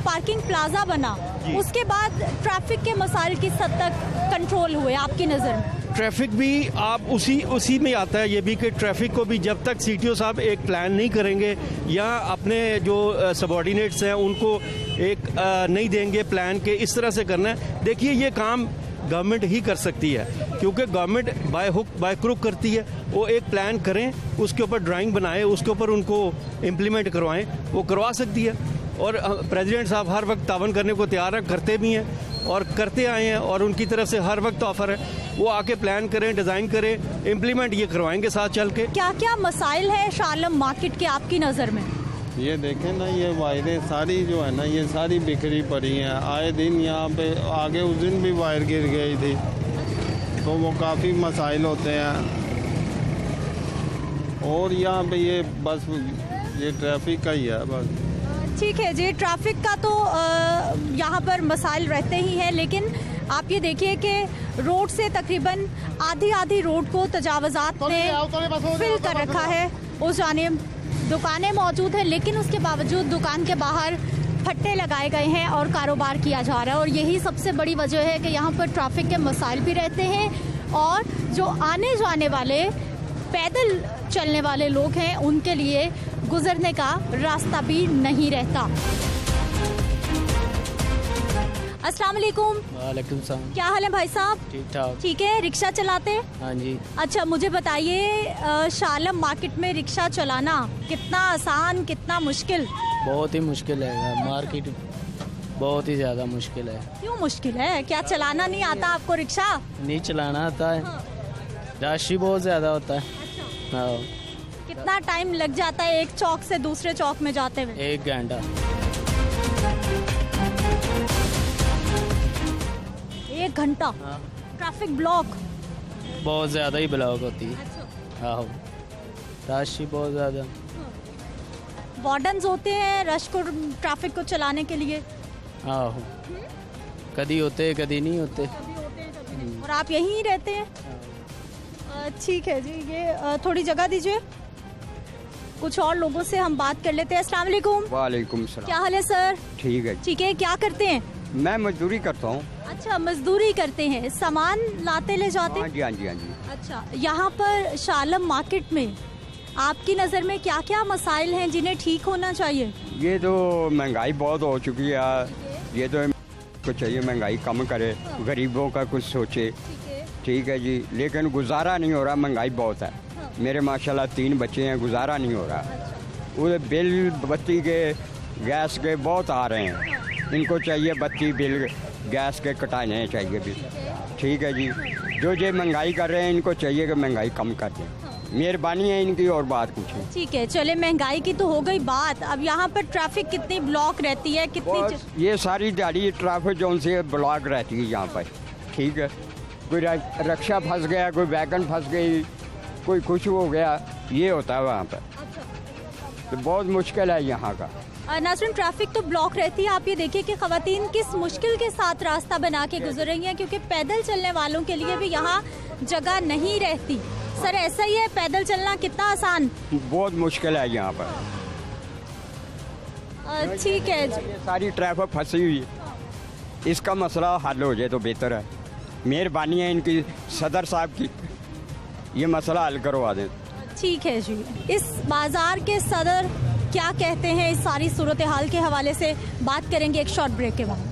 Speaker 1: पार्किंग प्लाजा बना, उसके बाद ट्रैफिक के मसाइल किस हद तक कंट्रोल हुए आपकी नज़र में?
Speaker 11: ट्रैफिक भी आप उसी में आता है ये भी कि ट्रैफिक को भी जब तक सीटीओ साहब एक प्लान नहीं करेंगे या अपने जो सबॉर्डिनेट्स हैं उनको एक नहीं देंगे प्लान के इस तरह से करना है। देखिए ये काम गवर्नमेंट ही कर सकती है, क्योंकि government by hook by crook करती है। वो एक प्लान करें, उसके ऊपर ड्राइंग बनाएं, उसके ऊपर उनको इम्प्लीमेंट करवाएं, वो करवा सकती है। और प्रेसिडेंट साहब हर वक्त तावन करने को तैयार है, करते भी हैं और करते आए हैं, और उनकी तरफ से हर वक्त ऑफर है वो आके प्लान करें, डिज़ाइन करें, इम्प्लीमेंट ये करवाएंगे साथ चल के।
Speaker 1: क्या क्या मसाइल है शालम मार्केट के आपकी नज़र में?
Speaker 12: ये देखें ना, ये वायरें सारी जो है ना ये सारी बिखरी पड़ी हैं। आए दिन यहाँ पे आगे उस दिन भी वायर गिर गई थी, तो वो काफ़ी मसाइल होते हैं। और यहाँ पे ये बस ये ट्रैफिक का ही है बस।
Speaker 1: ठीक है जी, ट्रैफिक का तो यहाँ पर मसाइल रहते ही हैं, लेकिन आप ये देखिए कि रोड से तकरीबन आधी रोड को तजावज़ात ने फिल कर रखा है। उस जानिब दुकानें मौजूद हैं, लेकिन उसके बावजूद दुकान के बाहर फट्टे लगाए गए हैं और कारोबार किया जा रहा है। और यही सबसे बड़ी वजह है कि यहाँ पर ट्रैफिक के मसाइल भी रहते हैं और जो आने जाने वाले पैदल चलने वाले लोग हैं उनके लिए गुजरने का रास्ता भी नहीं रहता। अस्सलाम वालेकुम।
Speaker 13: वालेकुम सलाम।
Speaker 1: क्या हाल है भाई साहब?
Speaker 13: ठीक ठाक।
Speaker 1: ठीक है। रिक्शा चलाते हैं?
Speaker 13: हाँ जी।
Speaker 1: अच्छा, मुझे बताइए शालम मार्केट में रिक्शा चलाना कितना आसान कितना मुश्किल?
Speaker 13: बहुत ही मुश्किल है, मार्केट बहुत ही ज़्यादा मुश्किल है।
Speaker 1: क्यों मुश्किल है? क्या चलाना नहीं आता आपको रिक्शा?
Speaker 13: नहीं चलाना आता है। रश ही बहुत ज़्यादा होता है। हाँ।
Speaker 1: कितना टाइम लग जाता है एक चौक से दूसरे चौक में जाते हुए?
Speaker 13: 1 घंटा।
Speaker 1: 1 घंटा? ट्रैफिक ब्लॉक
Speaker 13: बहुत ज़्यादा ही ब्लॉक होती है। हाँ, रश ही बहुत ज़्यादा।
Speaker 1: वार्डन्स होते हैं रश को ट्रैफिक को चलाने के लिए?
Speaker 13: हाँ, कभी होते कभी नहीं होते।
Speaker 1: और आप यहीं रहते हैं? ठीक है जी, ये थोड़ी जगह दीजिए, कुछ और लोगों से हम बात कर लेते हैं। अस्सलाम वालेकुम।
Speaker 14: वालेकुम सलाम।
Speaker 1: क्या हाल है सर?
Speaker 14: ठीक है।
Speaker 1: ठीक है। क्या करते हैं?
Speaker 14: मैं मजदूरी करता हूँ।
Speaker 1: अच्छा, मजदूरी करते हैं, सामान लाते ले जाते?
Speaker 14: हाँ जी, हाँ जी, हाँ जी।
Speaker 1: अच्छा, यहाँ पर शालम मार्केट में आपकी नज़र में क्या क्या मसाइल हैं जिन्हें ठीक होना चाहिए?
Speaker 14: ये तो महंगाई बहुत हो चुकी है, ये तो कुछ चाहिए महंगाई कम करे, गरीबों का कुछ सोचे। ठीक है जी, लेकिन गुजारा नहीं हो रहा, महंगाई बहुत है। मेरे माशाल्लाह 3 बच्चे हैं, गुजारा नहीं हो रहा। वो बिल बत्ती के गैस के बहुत आ रहे हैं, इनको चाहिए बत्ती बिल गैस के कटाने चाहिए बिल। ठीक है जी, जो ये महंगाई कर रहे हैं इनको चाहिए कि महंगाई कम कर दें, मेहरबानी है इनकी, और बात कुछ है।
Speaker 1: ठीक है, चले महंगाई की तो हो गई बात, अब यहाँ पर ट्रैफिक कितनी ब्लॉक रहती है? कितनी?
Speaker 14: ये सारी दिहाड़ी ट्रैफिक जोन से ब्लॉक रहती है यहाँ पर। ठीक है, कोई रिक्शा फंस गया, कोई वैगन फंस गई, कोई कुछ हो गया, ये होता है वहाँ पर। तो बहुत मुश्किल है यहाँ का।
Speaker 1: नाज़रीन, ट्रैफिक तो ब्लॉक रहती है। आप ये देखिए कि ख़वातीन किस मुश्किल के साथ रास्ता बना के गुजर रही हैं, क्योंकि पैदल चलने वालों के लिए भी यहाँ जगह नहीं रहती। सर, ऐसा ही है? पैदल चलना कितना आसान?
Speaker 14: बहुत मुश्किल है यहाँ पर।
Speaker 1: ठीक है जी।
Speaker 14: सारी ट्रैफिक फंसी हुई है, इसका मसला हल हो जाए तो बेहतर है। मेहरबानी है इनकी, सदर साहब की, ये मसला हल करवा दें।
Speaker 1: ठीक है जी। इस बाजार के सदर क्या कहते हैं इस सारी सूरत हाल के हवाले से बात करेंगे एक शॉर्ट ब्रेक के बाद।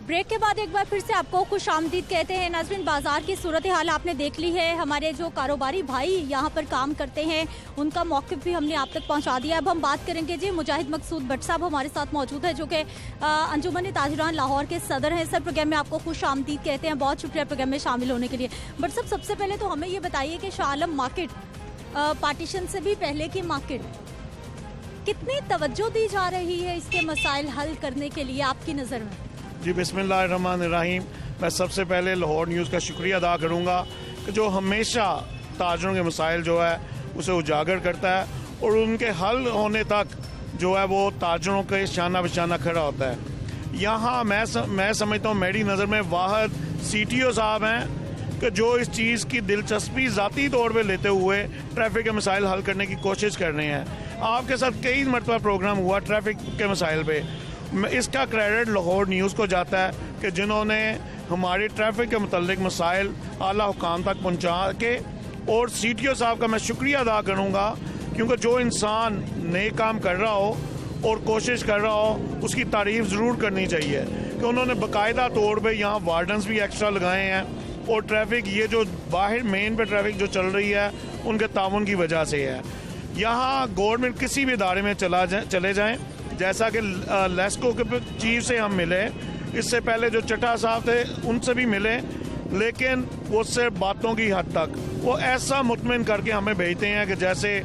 Speaker 1: ब्रेक के बाद एक बार फिर से आपको खुश आमदीद कहते हैं। नाज़रीन, बाज़ार की सूरत हाल आपने देख ली है। हमारे जो कारोबारी भाई यहाँ पर काम करते हैं उनका मौक़िफ़ भी हमने आप तक पहुँचा दिया। अब हम बात करेंगे जी, मुजाहिद मकसूद भट्ट साहब हमारे साथ मौजूद है, जो कि अंजुमन ताजिरान लाहौर के सदर हैं। सर, प्रोग्राम में आपको खुश आमदीद कहते हैं, बहुत शुक्रिया प्रोग्राम में शामिल होने के लिए। बट सब सबसे पहले तो हमें ये बताइए कि शालम मार्केट, पार्टीशन से भी पहले की मार्केट, कितनी तवज्जो दी जा रही है इसके मसाइल हल करने के लिए आपकी नज़र में?
Speaker 15: जी, बिस्मिल्लाहिर्रहमानिर्रहीम। मैं सबसे पहले लाहौर न्यूज़ का शुक्रिया अदा करूँगा कि जो हमेशा ताजरों के मसाइल जो है उसे उजागर करता है और उनके हल होने तक जो है वो ताजरों के शाना बिशाना खड़ा होता है। यहाँ मैं समझता हूँ मेरी नज़र में वाहिद CTO साहब हैं कि जो इस चीज़ की दिलचस्पी ज़ाती तौर पर लेते हुए ट्रैफिक के मसाइल हल करने की कोशिश कर रहे हैं। आपके साथ कई मरतबा प्रोग्राम हुआ ट्रैफिक के मसाइल पे, इसका क्रेडिट लाहौर न्यूज़ को जाता है कि जिन्होंने हमारे ट्रैफिक के मुतल्लिक मसाइल आला हुकाम तक पहुँचा के, और CTO साहब का मैं शुक्रिया अदा करूँगा क्योंकि जो इंसान नए काम कर रहा हो और कोशिश कर रहा हो उसकी तारीफ़ ज़रूर करनी चाहिए कि उन्होंने बाकायदा तौर पे यहाँ वार्डन्स भी एक्स्ट्रा लगाए हैं और ट्रैफिक ये जो बाहर मेन पे ट्रैफिक जो चल रही है उनके ताउन की वजह से है। यहाँ गवर्नमेंट किसी भी इदारे में चले जाएँ, जैसा कि लेस्को के चीफ से हम मिले, इससे पहले जो चट्टा साहब थे उनसे भी मिले, लेकिन वो सिर्फ बातों की हद तक, वो ऐसा मुतमिन करके हमें भेजते हैं कि जैसे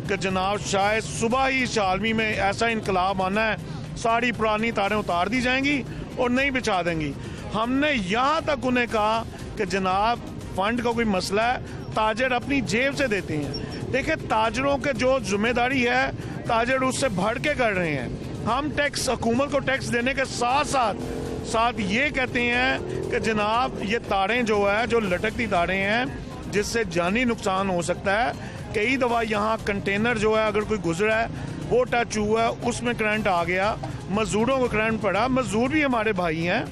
Speaker 15: कि जनाब शायद सुबह ही शालमी में ऐसा इनकलाब आना है, सारी पुरानी तारें उतार दी जाएंगी और नहीं बिछा देंगी। हमने यहाँ तक उन्हें कहा कि जनाब फंड का कोई मसला है, ताजर अपनी जेब से देते हैं। देखिए, ताजरों के जो जिम्मेदारी है ताजर उससे बढ़ के कर रहे हैं। हम टैक्स, हुकूमत को टैक्स देने के साथ ये कहते हैं कि जनाब ये तारें जो है, जो लटकती तारें हैं, जिससे जानी नुकसान हो सकता है। कई दफ़ा यहाँ कंटेनर जो है, अगर कोई गुजरा है, वो टच हुआ, उसमें करंट आ गया, मजदूरों को करंट पड़ा। मजदूर भी हमारे भाई हैं।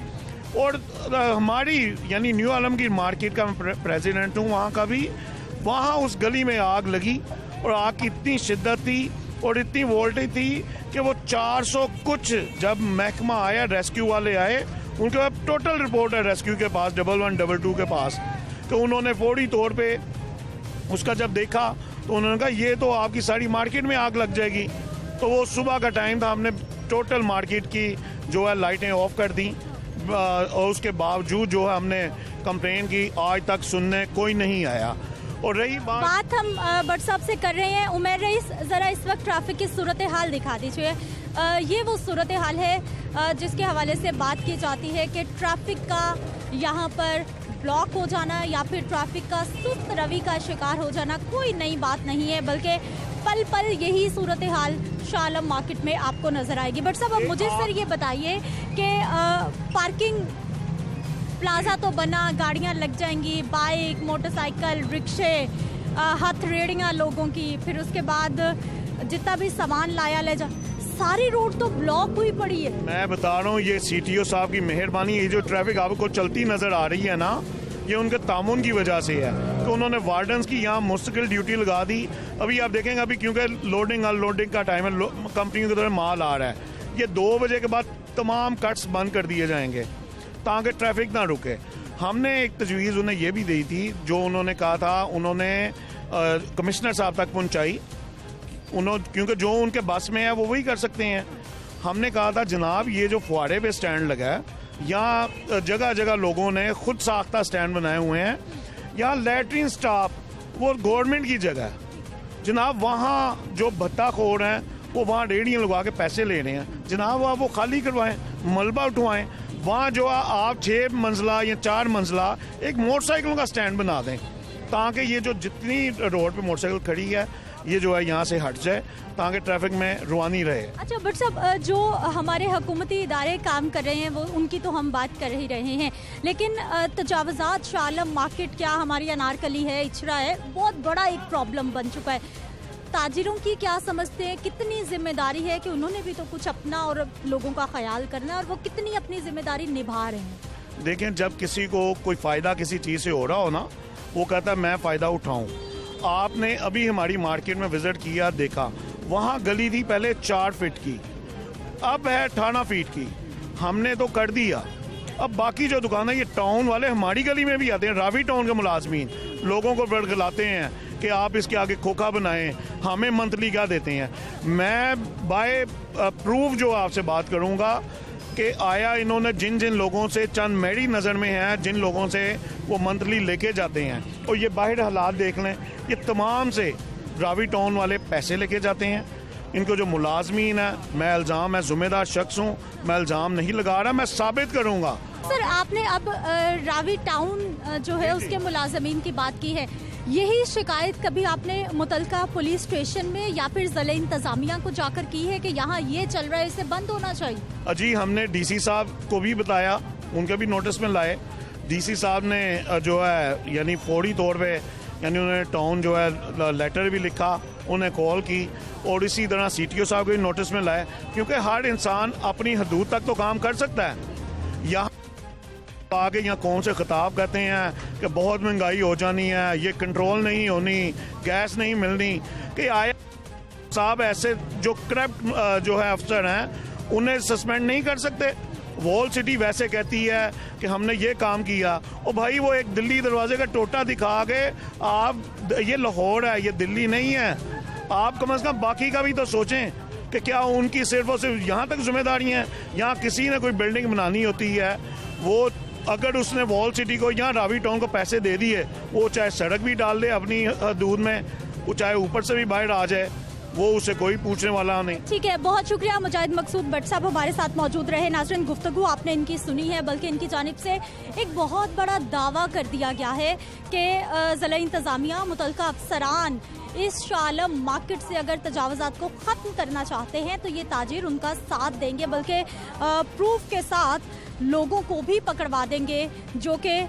Speaker 15: और हमारी यानी न्यू आलमगीर मार्केट का मैं प्रेसिडेंट हूँ, वहाँ का भी, वहाँ उस गली में आग लगी और आग की इतनी शिद्दत थी और इतनी वोल्टेज थी कि वो 400 कुछ, जब महकमा आया, रेस्क्यू वाले आए, उनके पास टोटल रिपोर्ट है रेस्क्यू के पास, 1112 के पास, तो उन्होंने फौरी तौर पे उसका जब देखा तो उन्होंने कहा ये तो आपकी सारी मार्केट में आग लग जाएगी। तो वो सुबह का टाइम था, हमने टोटल मार्केट की जो है लाइटें ऑफ कर दी और उसके बावजूद जो है हमने कंप्लेन की, आज तक सुनने कोई नहीं आया। और रही
Speaker 1: बात हम भट्ट साहब से कर रहे हैं। उमर रईस, ज़रा इस वक्त ट्रैफिक की सूरत हाल दिखा दीजिए। ये वो सूरत हाल है जिसके हवाले से बात की जाती है कि ट्रैफिक का यहाँ पर ब्लॉक हो जाना या फिर ट्रैफिक का सुस्त रवि का शिकार हो जाना कोई नई बात नहीं है, बल्कि पल पल यही सूरत हाल शाह आलम मार्केट में आपको नजर आएगी। बट साहब, अब मुझे सर ये बताइए कि पार्किंग प्लाजा तो बना, गाड़ियां लग जाएंगी, बाइक, मोटरसाइकिल, रिक्शे, हथरेड़ियाँ लोगों की, फिर उसके बाद जितना भी सामान लाया ले जा, सारी रोड तो ब्लॉक हुई पड़ी है।
Speaker 15: मैं बता रहा हूँ, ये CTO साहब की मेहरबानी। ये जो ट्रैफिक आपको चलती नजर आ रही है ना, ये उनके तामुन की वजह से है कि उन्होंने वार्डन्स की यहाँ मुस्तकिल ड्यूटी लगा दी। अभी आप देखेंगे, अभी क्योंकि लोडिंग अनलोडिंग का टाइम है, कंपनियों की तरफ माल आ रहा है, ये 2 बजे के बाद तमाम कट्स बंद कर दिए जाएंगे ताकि ट्रैफिक ना रुके। हमने एक तजवीज़ उन्हें ये भी दी थी, जो उन्होंने कहा था, उन्होंने कमिश्नर साहब तक पहुँचाई, क्योंकि जो उनके बस में है वो वही कर सकते हैं। हमने कहा था जनाब ये जो फुहारे पे स्टैंड लगा है, यहाँ जगह जगह लोगों ने खुद साख्ता स्टैंड बनाए हुए हैं, यहाँ लैट्रिन स्टाफ वो गवर्नमेंट की जगह है जनाब, वहाँ जो भत्ताखोर हैं वो वहाँ रेहड़ियाँ लगा के पैसे ले रहे हैं जनाब, आप वो खाली करवाएं, मलबा उठवाएं। वहाँ जो आप 6 मंजिला या 4 मंजिला एक मोटरसाइकिलों का स्टैंड बना दें ताकि ये जो जितनी रोड पे मोटरसाइकिल खड़ी है ये जो है यहाँ से हट जाए ताकि ट्रैफिक में रुआनी रहे।
Speaker 1: अच्छा भट्ट साहब, जो हमारे हुकूमती इदारे काम कर रहे हैं वो उनकी तो हम बात कर ही रहे हैं, लेकिन तजावुज़ात शाह आलम मार्केट, क्या हमारी अनारकली है, इचरा है, बहुत बड़ा एक प्रॉब्लम बन चुका है। ताजिरों की क्या समझते हैं, कितनी जिम्मेदारी है कि उन्होंने भी तो कुछ अपना और लोगों का ख्याल करना है, और वो कितनी अपनी जिम्मेदारी निभा रहे हैं?
Speaker 15: देखें, जब किसी को कोई फ़ायदा किसी चीज़ से हो रहा हो ना, वो कहता है मैं फ़ायदा उठाऊं। आपने अभी हमारी मार्केट में विज़िट किया, देखा, वहाँ गली थी पहले 4 फीट की, अब है 18 फीट की, हमने तो कर दिया। अब बाकी जो दुकान है, ये टाउन वाले हमारी गली में भी आते हैं, रावी टाउन के मुलाजमीन लोगों को बड़गलाते हैं कि आप इसके आगे खोखा बनाएं, हमें मंथली क्या देते हैं। मैं बाय प्रूफ जो आपसे बात करूंगा कि आया इन्होंने जिन जिन लोगों से, चंद मेरी नज़र में है, जिन लोगों से वो मंथली लेके जाते हैं, और ये बाहर हालात देख लें, ये तमाम से रावी टाउन वाले पैसे लेके जाते हैं। इनको जो मुलाजमीन है, मैं इल्ज़ाम, मैं ज़िम्मेदार शख्स हूँ, मैं इल्ज़ाम नहीं लगा रहा, मैं साबित करूँगा।
Speaker 1: सर, आपने अब रावी टाउन जो है उसके मुलाजमीन की बात की है, यही शिकायत कभी आपने मुतलका पुलिस स्टेशन में या फिर ज़िले इंतजामिया को जाकर की है कि यहाँ ये चल रहा है, इसे बंद होना चाहिए?
Speaker 15: जी, हमने DC साहब को भी बताया, उनके भी नोटिस में लाए। DC साहब ने जो है यानी फौरी तौर पे यानी उन्होंने टाउन जो है लेटर भी लिखा, उन्हें कॉल की, और इसी तरह CTO साहब को भी नोटिस में लाए, क्योंकि हर इंसान अपनी हदूद तक तो काम कर सकता है। यहाँ आगे यहाँ कौन से खिताब कहते हैं कि बहुत महंगाई हो जानी है, ये कंट्रोल नहीं होनी, गैस नहीं मिलनी, कि आया साहब ऐसे जो करप्ट जो है अफसर हैं उन्हें सस्पेंड नहीं कर सकते। वॉल सिटी वैसे कहती है कि हमने ये काम किया, और भाई वो एक दिल्ली दरवाजे का टोटा दिखा के आप, ये लाहौर है, ये दिल्ली नहीं है, आप कम से कम बाकी का भी तो सोचें कि क्या उनकी सिर्फ और सिर्फ यहाँ तक जिम्मेदारी हैं। यहाँ किसी ने कोई बिल्डिंग बनानी होती है, वो अगर उसने वॉल सिटी को, यहाँ रावी टाउन को पैसे दे दिए, वो चाहे सड़क भी डाल दे अपनी हदूद में, वो चाहे ऊपर से भी बाहर आ जाए, वो उसे कोई पूछने वाला नहीं।
Speaker 1: ठीक है, बहुत शुक्रिया मुजाहिद मकसूद भट्ट साहब हमारे साथ मौजूद रहे। नाज़रीन, गुफ्तगू आपने इनकी सुनी है, बल्कि इनकी जानिब से एक बहुत बड़ा दावा कर दिया गया है कि ज़िला इंतज़ामिया मुतल्लिका अफसरान इस शाह आलम मार्केट से अगर तजावज़ात को ख़त्म करना चाहते हैं तो ये ताजिर उनका साथ देंगे, बल्कि प्रूफ के साथ लोगों को भी पकड़वा देंगे जो कि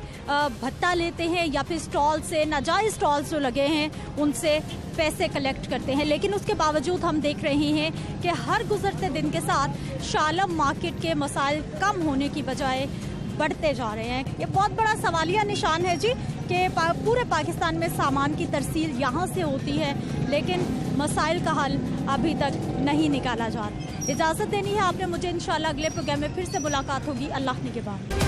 Speaker 1: भत्ता लेते हैं या फिर स्टॉल से, नाजायज़ स्टॉल्स जो लगे हैं उनसे पैसे कलेक्ट करते हैं। लेकिन उसके बावजूद हम देख रहे हैं कि हर गुजरते दिन के साथ शाह आलम मार्केट के मसाइल कम होने की बजाय बढ़ते जा रहे हैं। ये बहुत बड़ा सवालिया निशान है जी कि पूरे पाकिस्तान में सामान की तरसील यहाँ से होती है, लेकिन मसाइल का हल अभी तक नहीं निकाला जा रहा। इजाज़त देनी है आपने मुझे। इंशाल्लाह अगले प्रोग्राम में फिर से मुलाकात होगी। अल्लाह निगहबान।